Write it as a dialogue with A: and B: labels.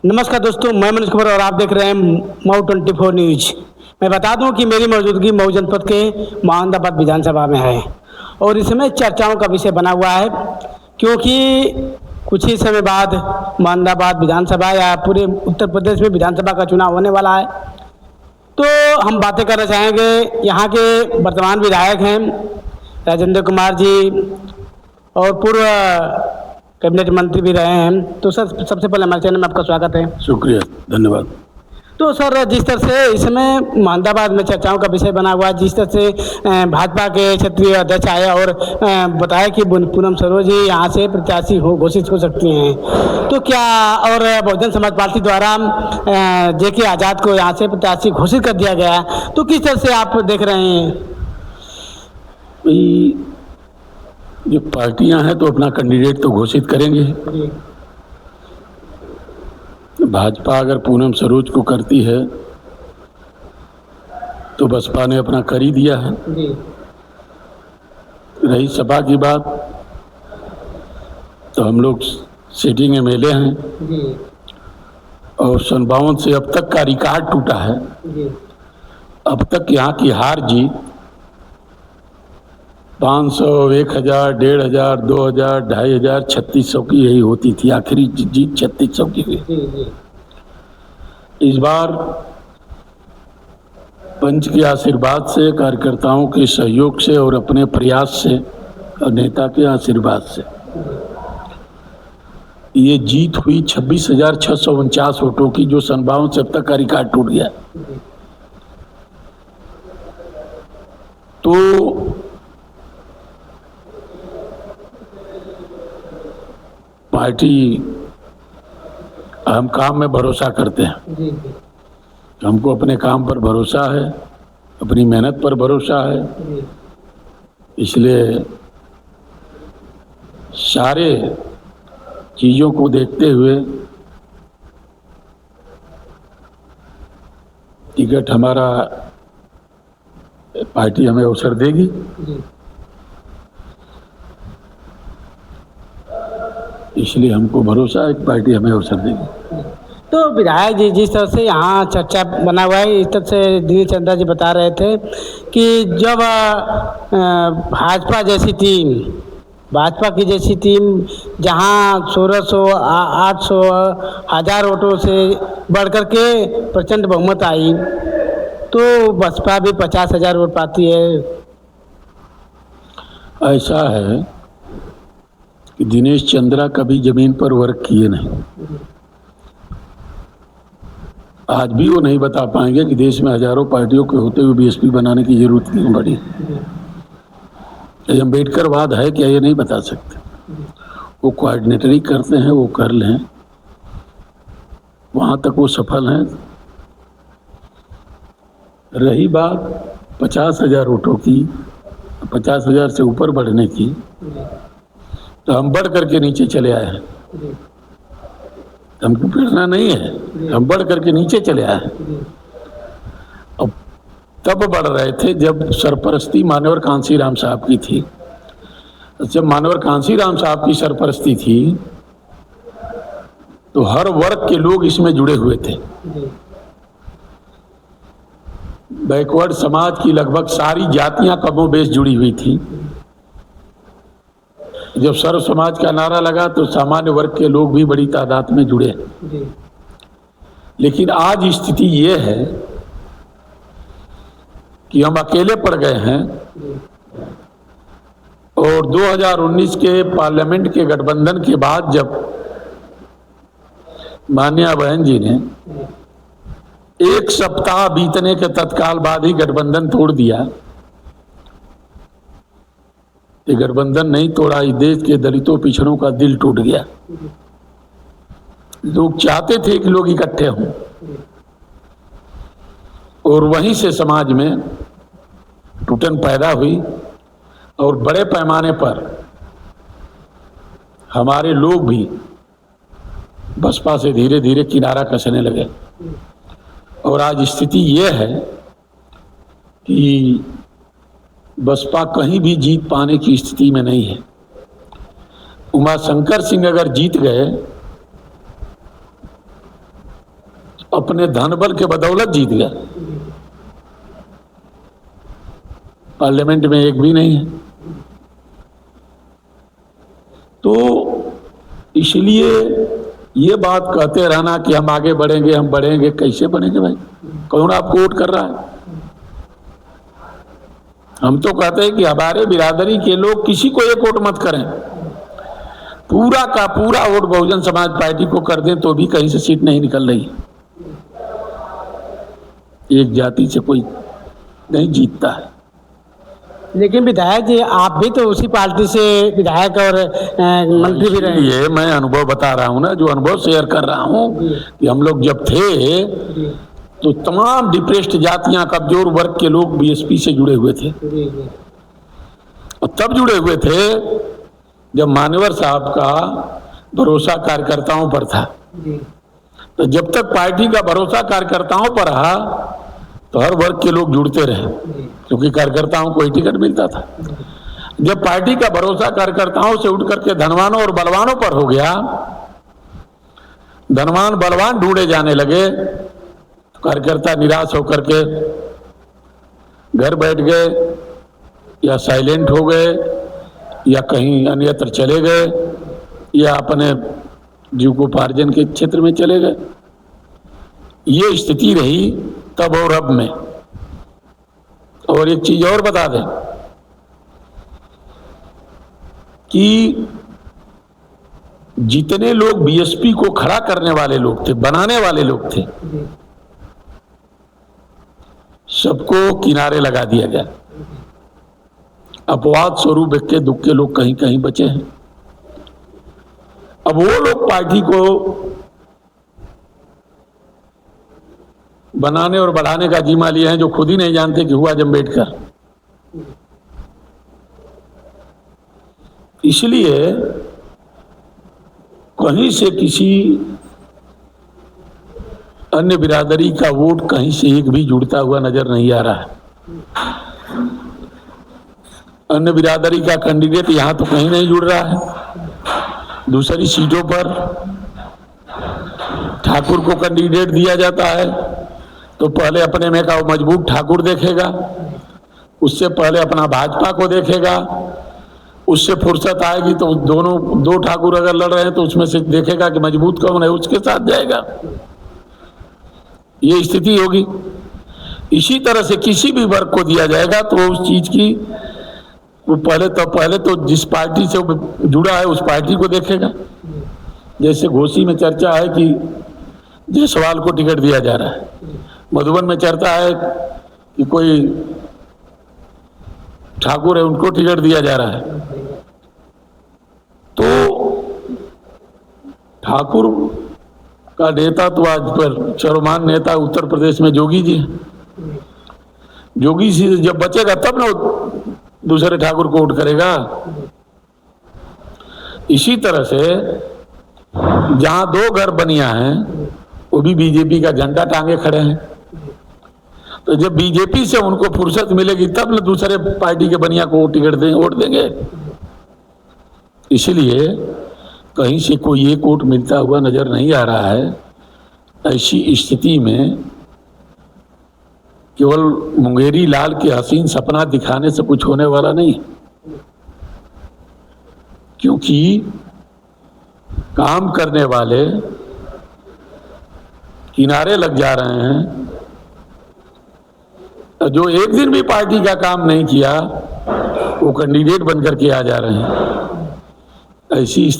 A: नमस्कार दोस्तों, मैं मनीष कुमार और आप देख रहे हैं मऊ 24 न्यूज। मैं बता दूं कि मेरी मौजूदगी मऊ जनपद के मोहम्मदाबाद विधानसभा में है और इसमें चर्चाओं का विषय बना हुआ है, क्योंकि कुछ ही समय बाद मोहम्मदाबाद विधानसभा या पूरे उत्तर प्रदेश में विधानसभा का चुनाव होने वाला है। तो हम बातें करना चाहेंगे, यहाँ के वर्तमान विधायक हैं राजेंद्र कुमार जी और पूर्व कैबिनेट मंत्री भी रहे हैं। तो सर, सबसे पहले हमारे चैनल में आपका स्वागत है।
B: शुक्रिया, धन्यवाद।
A: तो सर, जिस तरह से इस समय मोहम्मदाबाद में चर्चाओं का विषय बना हुआ है, जिस तरह से भाजपा के क्षेत्रीय अध्यक्ष आए और बताया कि पूनम सरोज जी यहाँ से प्रत्याशी घोषित हो सकती हैं, तो क्या और बहुजन समाज पार्टी द्वारा जे.के. आज़ाद को यहाँ से प्रत्याशी घोषित कर दिया गया, तो किस तरह से आप देख रहे हैं?
B: ये पार्टियां हैं तो अपना कैंडिडेट तो घोषित करेंगे। भाजपा अगर पूनम सरोज को करती है तो बसपा ने अपना कर ही दिया है। रही सपा की बात, तो हम लोग सिटिंग एमएलए हैं और 52 से अब तक का रिकॉर्ड टूटा है। अब तक यहाँ की हार जीत 500, 1000, 1500, 2000, 2500, 3600 की यही होती थी। आखिरी जीत 3600 की हुई। इस बार पंच के आशीर्वाद से, कार्यकर्ताओं के सहयोग से और अपने प्रयास से और नेता के आशीर्वाद से ये जीत हुई 26,649 वोटों की, जो 52 से अब तक का रिकॉर्ड टूट गया। तो पार्टी हम काम में भरोसा करते हैं। हमको अपने काम पर भरोसा है, अपनी मेहनत पर भरोसा है, इसलिए सारे चीज़ों को देखते हुए टिकट हमारा पार्टी हमें अवसर देगी। इसलिए हमको भरोसा है कि पार्टी हमें अवसर देगी।
A: तो विधायक जी, जिस तरह से यहाँ चर्चा बना हुआ है, इस तरह से दिनेश चंद्रा जी बता रहे थे कि जब भाजपा की जैसी टीम जहाँ 1600, 800, 1000 वोटों से बढ़कर के प्रचंड बहुमत आई, तो बसपा भी 50,000 वोट पाती है।
B: ऐसा है कि दिनेश चंद्रा कभी जमीन पर वर्क किए नहीं। आज भी वो नहीं बता पाएंगे कि देश में हजारों पार्टियों के होते हुए बीएसपी बनाने की जरूरत क्यों पड़ी। अम्बेडकरवाद है क्या, ये नहीं बता सकते। वो कोऑर्डिनेटरी करते हैं, वो कर लें, वहां तक वो सफल हैं। रही बात 50,000 वोटों की, 50,000 से ऊपर बढ़ने की, तो हम बढ़ करके नीचे चले आए हैं। हमको पीड़ना नहीं है, हम बढ़ करके नीचे चले आए हैं। अब तब बढ़ रहे थे जब सरपरस्ती मानवर कांसीराम साहब की थी। जब मानवर कांसीराम साहब की सरपरस्ती थी तो हर वर्ग के लोग इसमें जुड़े हुए थे। बैकवर्ड समाज की लगभग सारी जातियां कमोबेश जुड़ी हुई थी। जब सर्व समाज का नारा लगा तो सामान्य वर्ग के लोग भी बड़ी तादाद में जुड़े। लेकिन आज स्थिति ये है कि हम अकेले पड़ गए हैं और 2019 के पार्लियामेंट के गठबंधन के बाद जब मान्या बहन जी ने 1 सप्ताह बीतने के तत्काल बाद ही गठबंधन तोड़ दिया। ये गठबंधन नहीं तोड़ा, इस देश के दलितों पिछड़ों का दिल टूट गया। लोग चाहते थे कि लोग इकट्ठे हों और वहीं से समाज में टूटन पैदा हुई और बड़े पैमाने पर हमारे लोग भी बसपा से धीरे धीरे किनारा कसने लगे। और आज स्थिति ये है कि बसपा कहीं भी जीत पाने की स्थिति में नहीं है। उमाशंकर सिंह अगर जीत गए अपने धन बल के बदौलत जीत गया। पार्लियामेंट में एक भी नहीं है। तो इसलिए ये बात कहते रहना कि हम आगे बढ़ेंगे, हम बढ़ेंगे, कैसे बढ़ेंगे भाई? कौन आपको वोट कर रहा है? हम तो कहते हैं कि हमारे बिरादरी के लोग किसी को एक वोट मत करें, पूरा का पूरा वोट बहुजन समाज पार्टी को कर दें तो भी कहीं से सीट नहीं निकल रही। एक जाति से कोई नहीं जीतता है।
A: लेकिन विधायक जी, आप भी तो उसी पार्टी से विधायक और मंत्री भी रहे।
B: ये मैं अनुभव बता रहा हूँ ना, जो अनुभव शेयर कर रहा हूँ कि हम लोग जब थे तो तमाम डिप्रेस्ड जातियां, कमजोर वर्ग के लोग बीएसपी से जुड़े हुए थे। और तब जुड़े हुए थे जब मान्यवर साहब का भरोसा कार्यकर्ताओं पर था। तो जब तक पार्टी का भरोसा कार्यकर्ताओं पर रहा तो हर वर्ग के लोग जुड़ते रहे, क्योंकि कार्यकर्ताओं को ही टिकट मिलता था। जब पार्टी का भरोसा कार्यकर्ताओं से उठ करके धनवानों और बलवानों पर हो गया, धनवान बलवान ढूंढे जाने लगे, तो कार्यकर्ता निराश होकर के घर बैठ गए या साइलेंट हो गए या कहीं अन्यत्र चले गए या अपने जीविकोपार्जन के क्षेत्र में चले गए। ये स्थिति रही तब और अब में। और एक चीज और बता दें कि जितने लोग बीएसपी को खड़ा करने वाले लोग थे, बनाने वाले लोग थे, सबको किनारे लगा दिया गया। अपवाद स्वरूप इक्के दुक्के लोग कहीं कहीं बचे हैं। अब वो लोग पार्टी को बनाने और बढ़ाने का जिम्मा लिए हैं जो खुद ही नहीं जानते कि हुआ अम्बेडकर। इसलिए कहीं से किसी अन्य बिरादरी का वोट कहीं से एक भी जुड़ता हुआ नजर नहीं आ रहा है। अन्य बिरादरी का कैंडिडेट यहां तो कहीं नहीं जुड़ रहा है। दूसरी सीटों पर ठाकुर को कैंडिडेट दिया जाता है तो पहले अपने में का मजबूत ठाकुर देखेगा, उससे पहले अपना भाजपा को देखेगा, उससे फुर्सत आएगी तो दोनों दो ठाकुर अगर लड़ रहे हैं तो उसमें से देखेगा कि मजबूत कौन है, उसके साथ जाएगा। ये स्थिति होगी। इसी तरह से किसी भी वर्ग को दिया जाएगा तो उस चीज की वो पहले तो जिस पार्टी से वो जुड़ा है उस पार्टी को देखेगा। जैसे घोसी में चर्चा है कि जायसवाल को टिकट दिया जा रहा है, मधुबन में चर्चा है कि कोई ठाकुर है उनको टिकट दिया जा रहा है। तो ठाकुर का नेता तो आज पर सर्वमान्य नेता उत्तर प्रदेश में जोगी जी हैं। जोगी जी जब बचेगा तब ना दूसरे ठाकुर को वोट करेगा। इसी तरह से जहां दो घर बनिया हैं वो भी बीजेपी का झंडा टांगे खड़े हैं। तो जब बीजेपी से उनको फुर्सत मिलेगी तब न दूसरे पार्टी के बनिया को वोट देंगे। इसलिए कहीं से कोई एक वोट मिलता हुआ नजर नहीं आ रहा है। ऐसी स्थिति में केवल मुंगेरी लाल के हसीन सपना दिखाने से कुछ होने वाला नहीं, क्योंकि काम करने वाले किनारे लग जा रहे हैं। जो एक दिन भी पार्टी का काम नहीं किया वो कैंडिडेट बनकर के आ जा रहे हैं। ऐसी